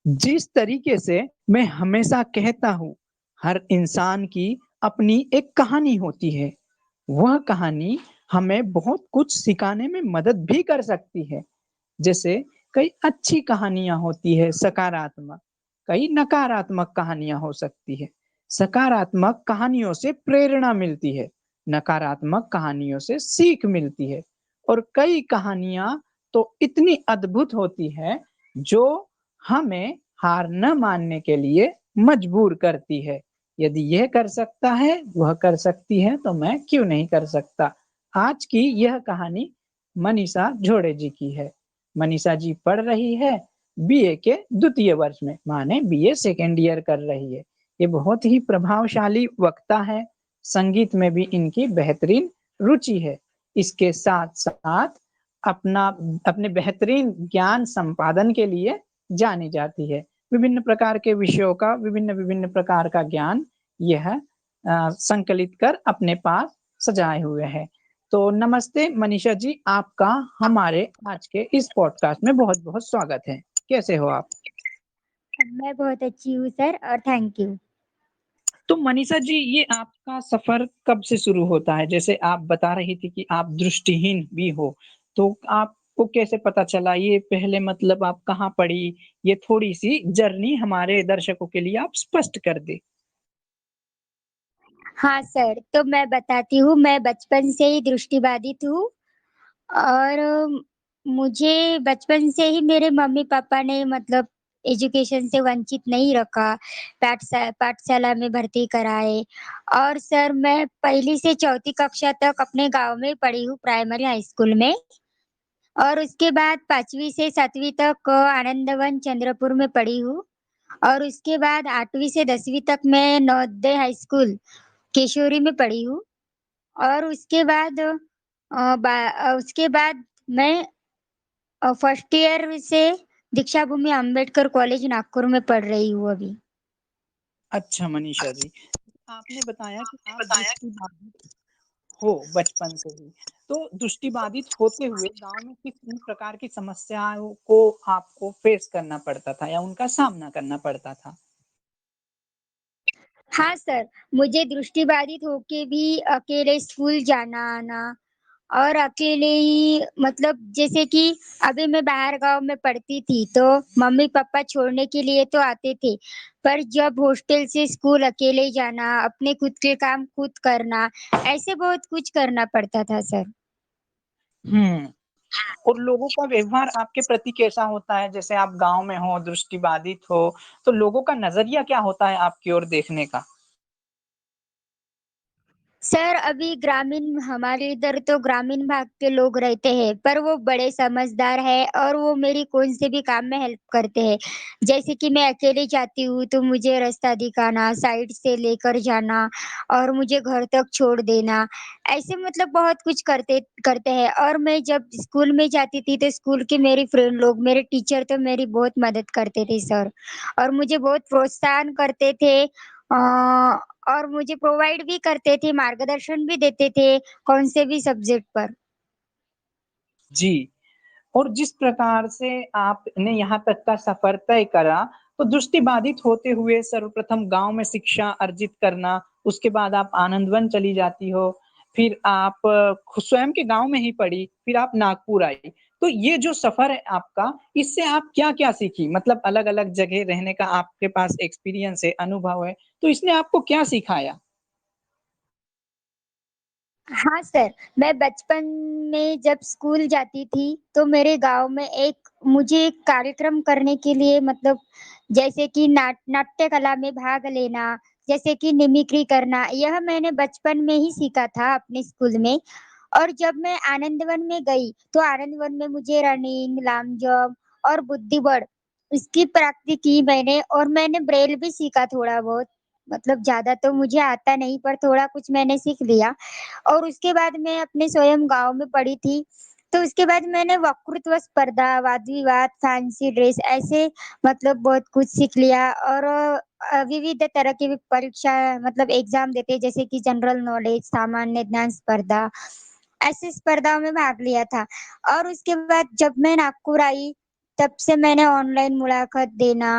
जिस तरीके से मैं हमेशा कहता हूँ, हर इंसान की अपनी एक कहानी होती है। वह कहानी हमें बहुत कुछ सिखाने में मदद भी कर सकती है। जैसे कई अच्छी कहानियाँ होती है सकारात्मक, कई नकारात्मक कहानियाँ हो सकती है। सकारात्मक कहानियों से प्रेरणा मिलती है, नकारात्मक कहानियों से सीख मिलती है और कई कहानियाँ तो इतनी अद्भुत होती है जो हमें हार न मानने के लिए मजबूर करती है। यदि यह कर सकता है, वह कर सकती है तो मैं क्यों नहीं कर सकता? आज की यह कहानी मनीषा झोड़े जी की है। मनीषा जी पढ़ रही है बीए के द्वितीय वर्ष में, माने बीए सेकेंड ईयर कर रही है। ये बहुत ही प्रभावशाली वक्ता है, संगीत में भी इनकी बेहतरीन रुचि है। इसके साथ-साथ अपना अपने बेहतरीन ज्ञान संपादन के लिए जानी जाती है। विभिन्न प्रकार के विषयों का विभिन्न-विभिन्न प्रकार का ज्ञान यह संकलित कर अपने पास सजाए हुए है। तो नमस्ते मनीषा जी, आपका हमारे आज के इस पॉडकास्ट में बहुत-बहुत स्वागत है। कैसे हो आप? मैं बहुत अच्छी हूँ सर और थैंक यू। तो मनीषा जी, ये आपका सफ़र कब से शुरू होता है? जैसे आप बता रही थी कि आप दृष्टिहीन भी हो, तो आपको कैसे पता चला? ये पहले मतलब आप कहाँ पढ़ी? ये थोड़ी-सी जर्नी हमारे दर्शकों के लिए आप स्पष्ट कर दें। हाँ सर, तो मैं बताती हूँ, मैं बचपन से ही दृष्टिबाधित हूँ और मुझे बचपन से ही मेरे मम्मी-पापा ने मतलब एजुकेशन से वंचित नहीं रखा, पाठशाला में भर्ती कराए और सर मैं पहली से चौथी कक्षा तक अपने गाँव में पढ़ी हूँ प्राइमरी हाई स्कूल में और उसके बाद 5वीं से 7वीं तक आनंदवन चंद्रपुर में पढ़ी हूँ और उसके बाद 8वीं से 10वीं तक मैं नवोदय हाई स्कूल केशोरी में पढ़ी हूँ और उसके बाद मैं फर्स्ट ईयर से दीक्षा भूमि अम्बेडकर कॉलेज नागपुर में पढ़ रही हूँ अभी। अच्छा मनीषा जी, आपने बताया कि आप दृष्टिबाधित हो बचपन से ही। तो दृष्टिबाधित होते हुए गाँव में किन प्रकार की समस्याओं को आपको फेस करना पड़ता था या उनका सामना करना पड़ता था? हाँ सर, मुझे दृष्टिबाधित होके भी अकेले स्कूल जाना-आना और अकेले ही मतलब जैसे कि अभी मैं बाहर गाँव में पढ़ती थी, तो मम्मी-पापा छोड़ने के लिए तो आते थे, पर जब हॉस्टल से स्कूल अकेले जाना, अपने खुद के काम खुद करना, ऐसे बहुत कुछ करना पड़ता था सर। हुँ, और लोगों का व्यवहार आपके प्रति कैसा होता है? जैसे आप गाँव में हो, दृष्टिबाधित हो, तो लोगों का नज़रिया क्या होता है आपकी ओर देखने का? सर, अभी ग्रामीण हमारे इधर तो ग्रामीण भाग के लोग रहते हैं, पर वो बड़े समझदार हैं और वो मेरी कौन से भी काम में हेल्प करते हैं। जैसे कि मैं अकेले जाती हूँ, तो मुझे रास्ता दिखाना, साइड से लेकर जाना और मुझे घर तक छोड़ देना। ऐसे मतलब बहुत कुछ करते करते हैं और मैं जब स्कूल में जाती थी, तो स्कूल के मेरी फ्रेंड लोग, मेरे टीचर तो मेरी बहुत मदद करते थे सर और मुझे बहुत प्रोत्साहन करते थे और मुझे प्रोवाइड भी करते थे, मार्गदर्शन भी देते थे, कौन से भी सब्जेक्ट पर। जी। और जिस प्रकार से आपने यहाँ तक का सफ़र तय करा, तो दृष्टिबाधित होते हुए सर्वप्रथम गाँव में शिक्षा अर्जित करना, उसके बाद आप आनंदवन चली जाती हो, फिर आप स्वयं के गाँव में ही पढ़ी, फिर आप नागपुर आई। तो ये जो सफ़र है आपका, इससे आप क्या-क्या सीखी? मतलब अलग-अलग जगह रहने का आपके पास एक्सपीरियंस है, अनुभव है, तो इसने आपको क्या सिखाया? हाँ सर, मैं बचपन में जब स्कूल जाती थी, तो मेरे गाँव में मुझे एक कार्यक्रम करने के लिए मतलब जैसे कि नाट्य कला में भाग लेना, जैसे कि मिमिक्री करना, यह मैंने बचपन में ही सीखा था अपने स्कूल में। और जब मैं आनंदवन में गई, तो आनंदवन में मुझे रनिंग, लॉन्ग जंप और बुद्धिबल इसकी प्रैक्टिस की मैंने और मैंने ब्रेल भी सीखा थोड़ा बहुत। मतलब ज़्यादा तो मुझे आता नहीं पर थोड़ा कुछ मैंने सीख लिया और उसके बाद मैं अपने स्वयं गाँव में पढ़ी थी। तो उसके बाद मैंने वक्तृत्व स्पर्धा, वाद-विवाद, फैंसी ड्रेस ऐसे मतलब बहुत कुछ सीख लिया और विविध तरह की भी परीक्षा मतलब एग्ज़ाम देते जैसे कि जनरल नॉलेज, सामान्य ज्ञान स्पर्धा ऐसी स्पर्धाओं में भाग लिया था और उसके बाद जब मैं नागपुर आई, तब से मैंने ऑनलाइन मुलाकात देना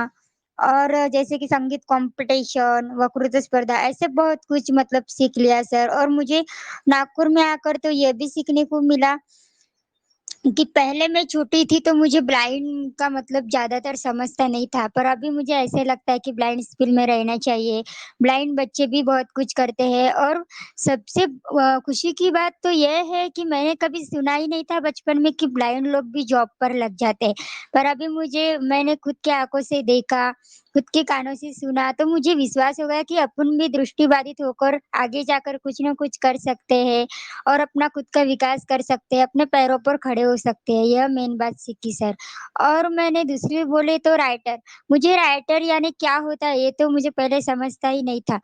और जैसे कि संगीत कॉम्पिटिशन, वक्तृत्व स्पर्धा ऐसे बहुत कुछ मतलब सीख लिया सर और मुझे नागपुर में आकर तो ये भी सीखने को मिला कि पहले मैं छोटी थी तो मुझे ब्लाइंड का मतलब ज़्यादातर समझता नहीं था, पर अभी मुझे ऐसे लगता है कि ब्लाइंड स्कूल में रहना चाहिए। ब्लाइंड बच्चे भी बहुत कुछ करते हैं और सबसे खुशी की बात तो ये है कि मैंने कभी सुना ही नहीं था बचपन में कि ब्लाइंड लोग भी जॉब पर लग जाते हैं। पर अभी मैंने खुद की आँखों से देखा, खुद के कानों से सुना तो मुझे विश्वास हो गया कि अपन भी दृष्टिबाधित होकर आगे जाकर कुछ न कुछ कर सकते हैं। और अपना खुद का विकास कर सकते हैं, अपने पैरों पर खड़े हो सकते हैं, यह मेन बात सीखी सर। और मैंने दूसरी बोले तो राइटर, मुझे राइटर यानी क्या होता है ये तो मुझे पहले समझता ही नहीं था।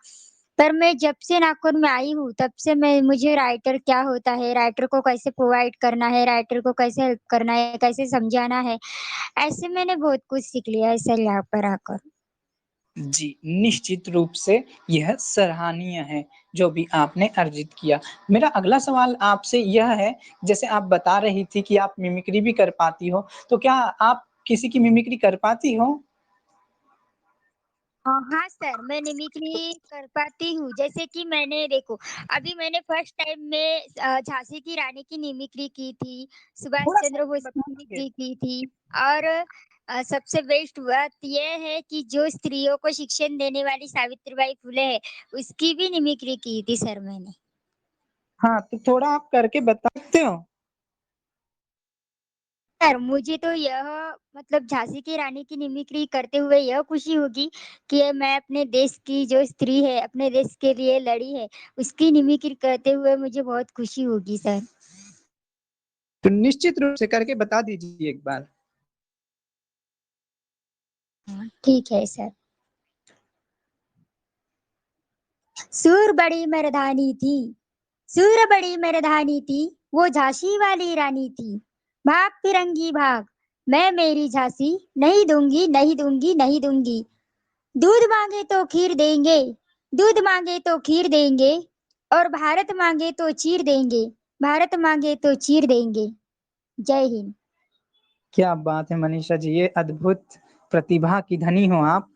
पर मैं जब से नागपुर में आई हूँ तब से मैं मुझे राइटर क्या होता है, राइटर को कैसे प्रोवाइड करना है, राइटर को कैसे हेल्प करना है, कैसे समझाना है, ऐसे मैंने बहुत कुछ सीख लिया है सर यहाँ पर आकर। जी, निश्चित रूप से यह सराहनीय है, जो भी आपने अर्जित किया। मेरा अगला सवाल आपसे यह है, जैसे आप बता रही थी कि आप मिमिक्री भी कर पाती हो, तो क्या आप किसी की मिमिक्री कर पाती हो? हाँ सर, मैं मिमिक्री कर पाती हूँ। जैसे कि मैंने देखो, अभी मैंने फर्स्ट टाइम में झाँसी की रानी की मिमिक्री की थी, सुभाष थोड़ा-सा चंद्र बोस की बताओगे? मिमिक्री की थी और सबसे बेस्ट बात ये है कि जो स्त्रियों को शिक्षण देने वाली सावित्रीबाई फुले है, उसकी भी मिमिक्री की थी सर मैंने। हाँ, तो थोड़ा आप करके बता सकते हो? सर मुझे तो यह मतलब झाँसी की रानी की मिमिक्री करते हुए यह खुशी होगी कि मैं अपने देश की जो स्त्री है, अपने देश के लिए लड़ी है, उसकी मिमिक्री करते हुए मुझे बहुत खुशी होगी सर। तो निश्चित रूप से करके बता दीजिए एक बार। हाँ, ठीक है सर। सूर बड़ी मर्दानी थी, सूर बड़ी मर्दानी थी, वो झांसी वाली रानी थी। भाग फिरंगी भाग, मैं मेरी झांसी नहीं दूंगी, नहीं दूंगी, नहीं दूंगी। दूध मांगे तो खीर देंगे, दूध मांगे तो खीर देंगे और भारत मांगे तो चीर देंगे, भारत मांगे तो चीर देंगे। जय हिंद। क्या बात है मनीषा जी, ये अद्भुत प्रतिभा की धनी हो आप।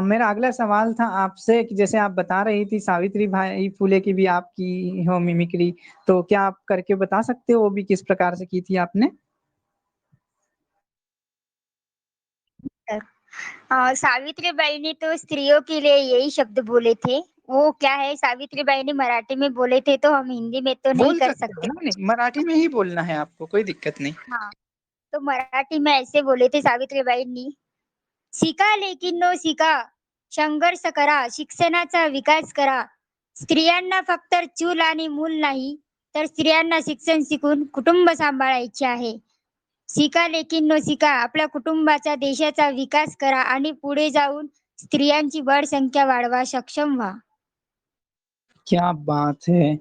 मेरा अगला सवाल था आपसे कि जैसे आप बता रही थी सावित्री बाई फुले की भी आपकी हो मिमिक्री, तो क्या आप करके बता सकते हो वो भी किस प्रकार से की थी आपने? सावित्रीबाई ने तो स्त्रियों के लिए यही शब्द बोले थे। वो क्या है सावित्रीबाई ने मराठी में बोले थे तो हम हिंदी में तो नहीं बोल कर सकते हो सकते। ना? नहीं, मराठी में ही बोलना है आपको, कोई दिक्कत नहीं। हाँ, तो मराठी में ऐसे बोले थे सावित्रीबाईंनी, शिका लेकीन नो शिका, संघर्ष करा, शिक्षणाचा विकास करा. स्त्रियांना फक्त चूल आणि मूल नाही, तर स्त्रियांना शिक्षण शिकून कुटुंब सांभाळायचे आहे. शिका लेकीन नो शिका, आपल्या कुटुंबाचा, देशाचा विकास करा आणि पुढे जाऊन स्त्रियांची बळ संख्या वाढवा, सक्षम व्हा. क्या बात है!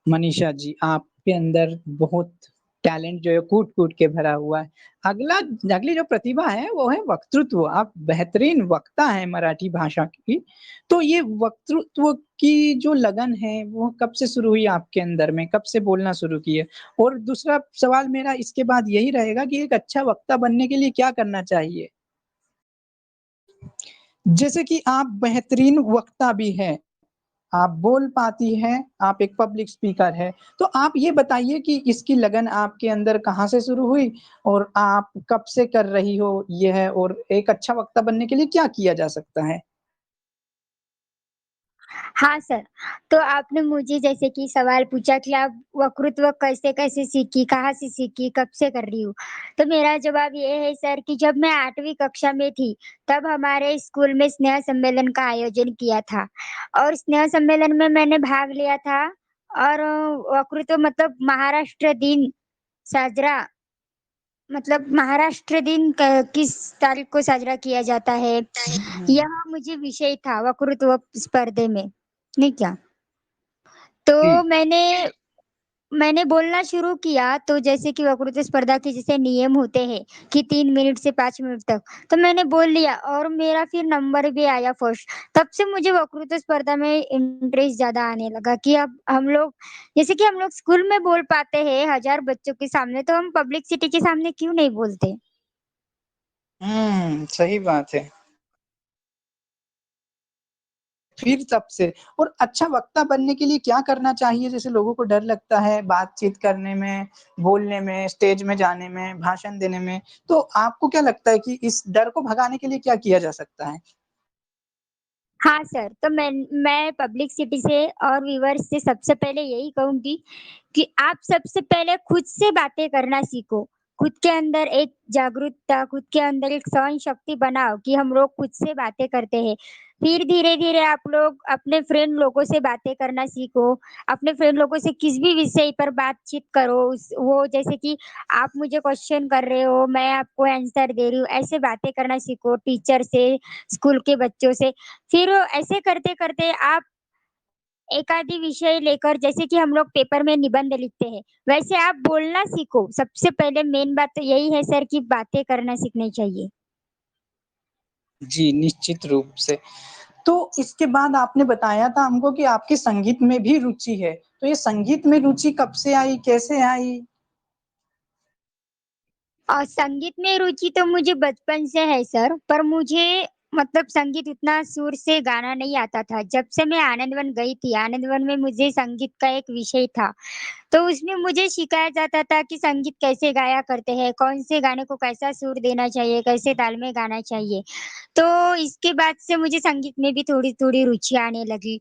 मनीषा जी, आपके अंदर बहुत टैलेंट जो है कूट-कूट के भरा हुआ है। अगला अगली जो प्रतिभा है वो है वक्तृत्व। आप बेहतरीन वक्ता हैं मराठी भाषा की। तो ये वक्तृत्व की जो लगन है वो कब से शुरू हुई आपके अंदर में? कब से बोलना शुरू किए? और दूसरा सवाल मेरा इसके बाद यही रहेगा कि एक अच्छा वक्ता बनने के लिए क्या करना चाहिए? जैसे कि आप बेहतरीन वक्ता भी हैं। आप बोल पाती हैं, आप एक पब्लिक स्पीकर हैं। तो आप ये बताइए कि इसकी लगन आपके अंदर कहाँ से शुरू हुई और आप कब से कर रही हो यह और एक अच्छा वक्ता बनने के लिए क्या किया जा सकता है? हाँ सर, तो आपने मुझे जैसे कि सवाल पूछा कि आप वक्तृत्व कैसे-कैसे सीखी, कहाँ से सीखी, कब से कर रही हूँ? तो मेरा जवाब ये है सर कि जब मैं 8वीं कक्षा में थी, तब हमारे स्कूल में स्नेह सम्मेलन का आयोजन किया था और स्नेह सम्मेलन में मैंने भाग लिया था और वक्तृत्व मतलब महाराष्ट्र दिन साजरा मतलब महाराष्ट्र दिन किस तारीख को साजरा किया जाता है, यह मुझे विषय था वक्तृत्व स्पर्धे में, नहीं क्या? तो जी। मैंने बोलना शुरू किया तो जैसे कि वक्तृत्व स्पर्धा के जैसे नियम होते हैं कि 3 मिनट से 5 मिनट तक, तो मैंने बोल लिया और मेरा फिर नंबर भी आया फर्स्ट। तब से मुझे वक्तृत्व स्पर्धा में इंटरेस्ट ज़्यादा आने लगा कि अब हम लोग जैसे कि हम लोग स्कूल में बोल पाते हैं 1000 बच्चों के सामने, तो हम पब्लिक सिटी के सामने क्यों नहीं बोलते? सही बात है। फिर तब से और अच्छा वक्ता बनने के लिए क्या करना चाहिए? जैसे लोगों को डर लगता है बातचीत करने में, बोलने में, स्टेज में जाने में, भाषण देने में, तो आपको क्या लगता है कि इस डर को भगाने के लिए क्या किया जा सकता है? हाँ सर, तो मैं पब्लिसिटी से और व्यूअर्स से सबसे पहले यही कहूँगी कि आप सबसे पहले खुद से बातें करना सीखो। खुद के अंदर एक जागरूकता, खुद के अंदर एक सहन शक्ति बनाओ कि हम लोग खुद से बातें करते हैं। फिर धीरे-धीरे आप लोग अपने फ्रेंड लोगों से बातें करना सीखो। अपने फ्रेंड लोगों से किस भी विषय पर बातचीत करो। उस वो जैसे कि आप मुझे क्वेश्चन कर रहे हो, मैं आपको आंसर दे रही हूँ, ऐसे बातें करना सीखो टीचर से, स्कूल के बच्चों से। फिर ऐसे करते-करते आप एक आधी विषय लेकर जैसे कि हम लोग पेपर में निबंध लिखते हैं, वैसे आप बोलना सीखो। सबसे पहले मेन बात तो यही है सर कि बातें करना सीखनी चाहिए। जी, निश्चित रूप से। तो इसके बाद आपने बताया था हमको कि आपकी संगीत में भी रुचि है, तो ये संगीत में रुचि कब से आई, कैसे आई? और संगीत में रुचि तो मुझे बचपन से है सर, पर मुझे मतलब संगीत उतना सुर से गाना नहीं आता था। जब से मैं आनंदवन गई थी, आनंदवन में मुझे संगीत का एक विषय था। तो उसमें मुझे सिखाया जाता था कि संगीत कैसे गाया करते हैं, कौन से गाने को कैसा सुर देना चाहिए, कैसे ताल में गाना चाहिए। तो इसके बाद से मुझे संगीत में भी थोड़ी-थोड़ी रुचि आने लगी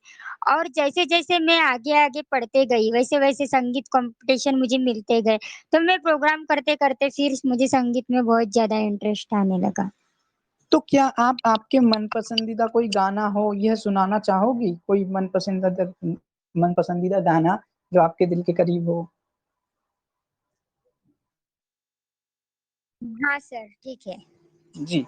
और जैसे-जैसे मैं आगे-आगे पढ़ते गई, वैसे-वैसे संगीत कॉम्पिटिशन मुझे मिलते गए। तो मैं प्रोग्राम करते-करते फिर मुझे संगीत में बहुत ज़्यादा इंटरेस्ट आने लगा। तो क्या आप आपके मन पसंदीदा कोई गाना हो, यह सुनाना चाहोगी? कोई मन पसंदीदा गाना जो आपके दिल के करीब हो? हाँ सर, ठीक है। जी।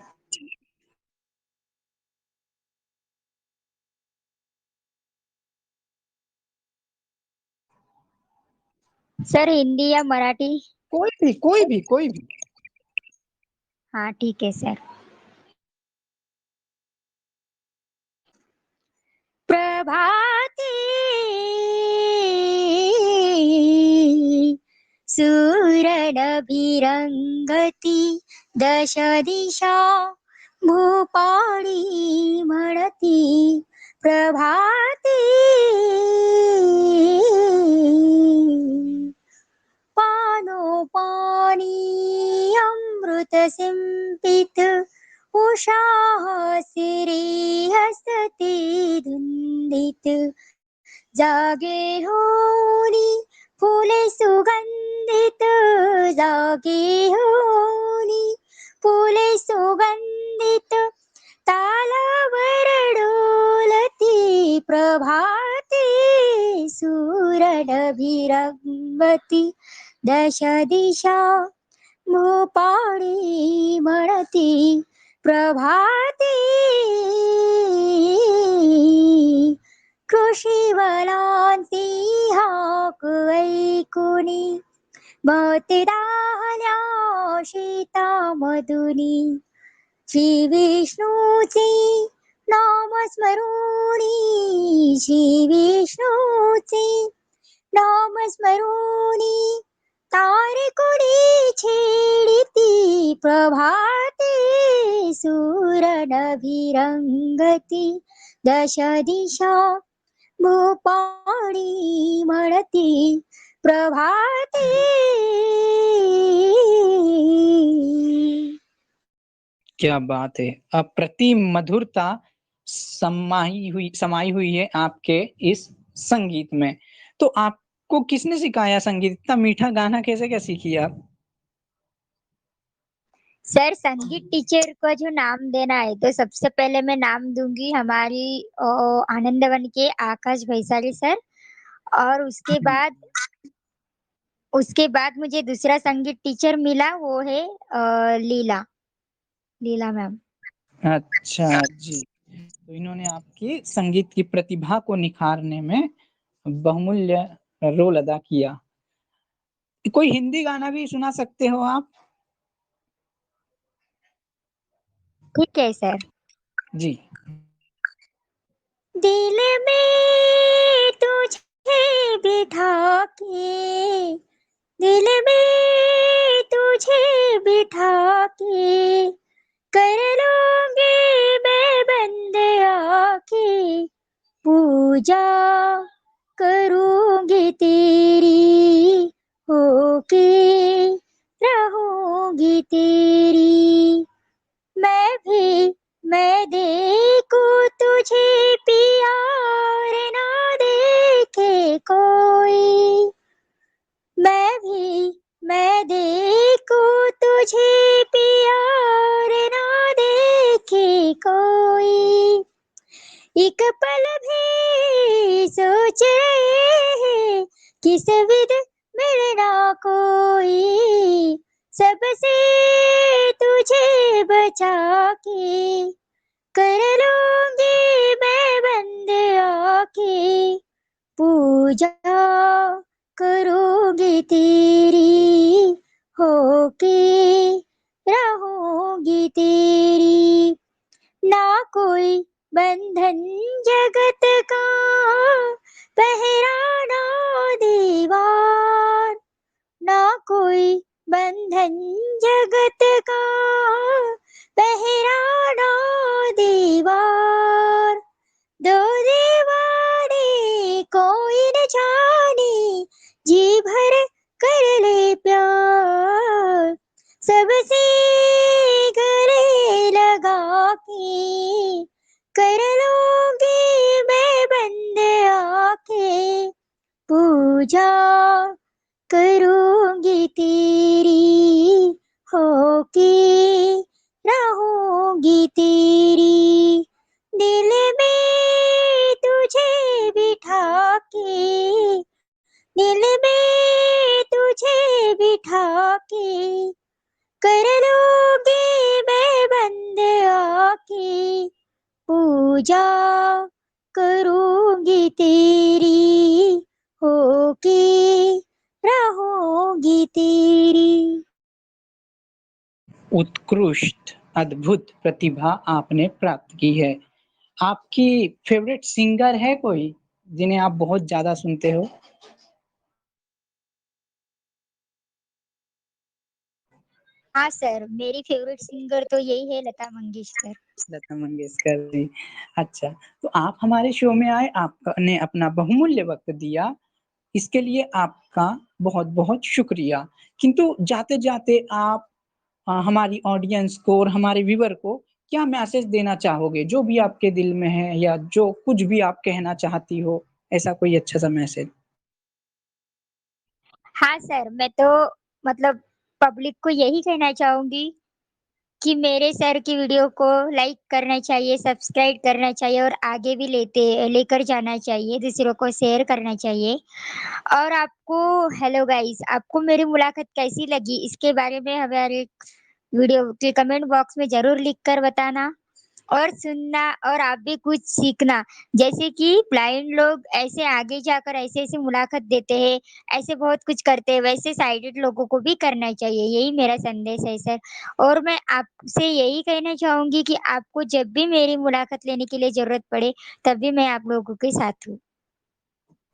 सर हिंदी या मराठी? कोई भी। हाँ, ठीक है सर। प्रभाते सूरडभिरङ्गति दश दिशा भूपाळी म्हणती प्रभाते पानोपानी अमृतसिंपित उषासिरी हसती धुंदित जागे होनी फुले सुगंधित जागे होनी फुले सुगंधित तालावर डोलती प्रभाते सूरडभिरंगती दश दिशा भूपाळी म्हणती प्रभाते कृषीवनांती हाक ऐकुनी बहुतेदाल्या शेतामधुनी श्री विष्णूचे नामस्मरुनी श्री विष्णूचे नामस्मरुनी तारकुडी छेडिती प्रभाते सूरडभिरंगती दश दिशा भूपाळी म्हणती प्रभाते क्या बात है! अप्रतिम मधुरता समाई हुई है आपके इस संगीत में। तो आपको किसने सिखाया संगीत? इतना मीठा गाना कैसे सीखी आप? सर संगीत टीचर का जो नाम देना है तो सबसे पहले मैं नाम दूंगी हमारी आनंदवन के आकाश भैसाली सर और उसके बाद मुझे दूसरा संगीत टीचर मिला वो है लीला लीला मैम। अच्छा, जी। तो इन्होंने आपकी संगीत की प्रतिभा को निखारने में बहुमूल्य रोल अदा किया। कोई हिंदी गाना भी सुना सकते हो आप? ठीक है सर। जी। दिल में तुझे बिठा के दिल में तुझे बिठा के कर लूंगी मैं बंद आंखें, पूजा करूंगी तेरी, होके रहूंगी तेरी। मैं देखूं तुझे पिया और ना देखे कोई, मैं देखूं तुझे पिया और ना देखे कोई। एक पल भी सोच रहे हैं किस विध मिलना कोई, सबसे तुझे बचा के कर लूंगी मैं बंद आंखें, पूजा करूंगी तेरी, होके रहूंगी तेरी। ना कोई बंधन जगत का, पहरा ना दीवार, ना कोई बंधन जगत का, पहरा ना दीवार। दो दीवारे कोई न जाने, जी भर कर ले प्यार, सबसे गले लगा के कर लूंगी मैं बंद आंखें, पूजा करूंगी तेरी, होके रहूंगी तेरी। दिल में तुझे बिठा के, दिल में तुझे बिठा के कर लूंगी मैं बंद आंखें, पूजा करूंगी तेरी, होके रहूंगी तेरी। उत्कृष्ट, अद्भुत प्रतिभा आपने प्राप्त की है। आपकी फेवरेट सिंगर है कोई जिन्हें आप बहुत ज्यादा सुनते हो? हाँ सर, मेरी फेवरेट सिंगर तो यही है, लता मंगेशकर। लता मंगेशकर जी। अच्छा, तो आप हमारे शो में आए, आपने अपना बहुमूल्य वक़्त दिया, इसके लिए आपका बहुत-बहुत शुक्रिया। किंतु जाते-जाते आप हमारी ऑडियंस को और हमारे व्यूअर को क्या मैसेज देना चाहोगे? जो भी आपके दिल में है या जो कुछ भी आप कहना चाहती हो, ऐसा कोई अच्छा-सा मैसेज? हाँ सर, मैं तो मतलब पब्लिक को यही कहना चाहूँगी कि मेरे सर की वीडियो को लाइक करना चाहिए, सब्सक्राइब करना चाहिए और आगे भी लेकर जाना चाहिए, दूसरों को शेयर करना चाहिए। और आपको हेलो गाइस, आपको मेरी मुलाकात कैसी लगी? इसके बारे में हमारे वीडियो के कमेंट बॉक्स में ज़रूर लिख कर बताना और सुनना और आप भी कुछ सीखना। जैसे कि ब्लाइंड लोग ऐसे आगे जाकर ऐसे-ऐसे मुलाकात देते हैं, ऐसे बहुत कुछ करते हैं, वैसे साइटेड लोगों को भी करना चाहिए। यही मेरा संदेश है सर। और मैं आपसे यही कहना चाहूँगी कि आपको जब भी मेरी मुलाकात लेने के लिए ज़रूरत पड़े, तब भी मैं आप लोगों के साथ हूँ।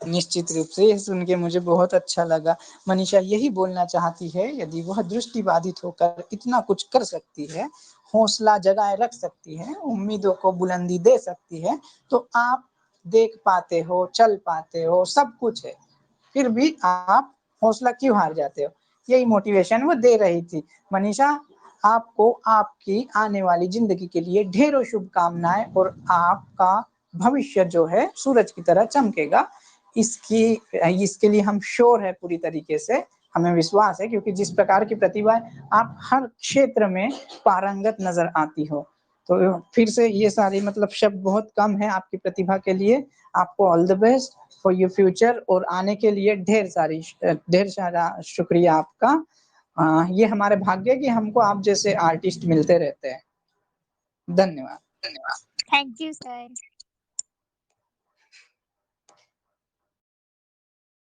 निश्चित रूप से ये सुन के मुझे बहुत अच्छा लगा। मनीषा यही बोलना चाहती है, यदि वह दृष्टिबाधित होकर इतना कुछ कर सकती है, हौसला जगाए रख सकती है, उम्मीदों को बुलंदी दे सकती है, तो आप देख पाते हो, चल पाते हो, सब कुछ है। फिर भी आप हौसला क्यों हार जाते हो? यही मोटिवेशन वो दे रही थी। मनीषा, आपको आपकी आने वाली ज़िंदगी के लिए ढेरों शुभकामनाएँ और आपका भविष्य जो है सूरज की तरह चमकेगा। इसकी इसके लिए हम श्योर है पूरी तरीके से, हमें विश्वास है क्योंकि जिस प्रकार की प्रतिभा आप हर क्षेत्र में पारंगत नज़र आती हो। तो फिर से ये सारी मतलब शब्द बहुत कम है आपकी प्रतिभा के लिए। आपको all the best for your future और आने के लिए ढेर सारा शुक्रिया आपका। ये हमारे भाग्य है कि हमको आप जैसे आर्टिस्ट मिलते रहते हैं। धन्यवाद। Thank you sir.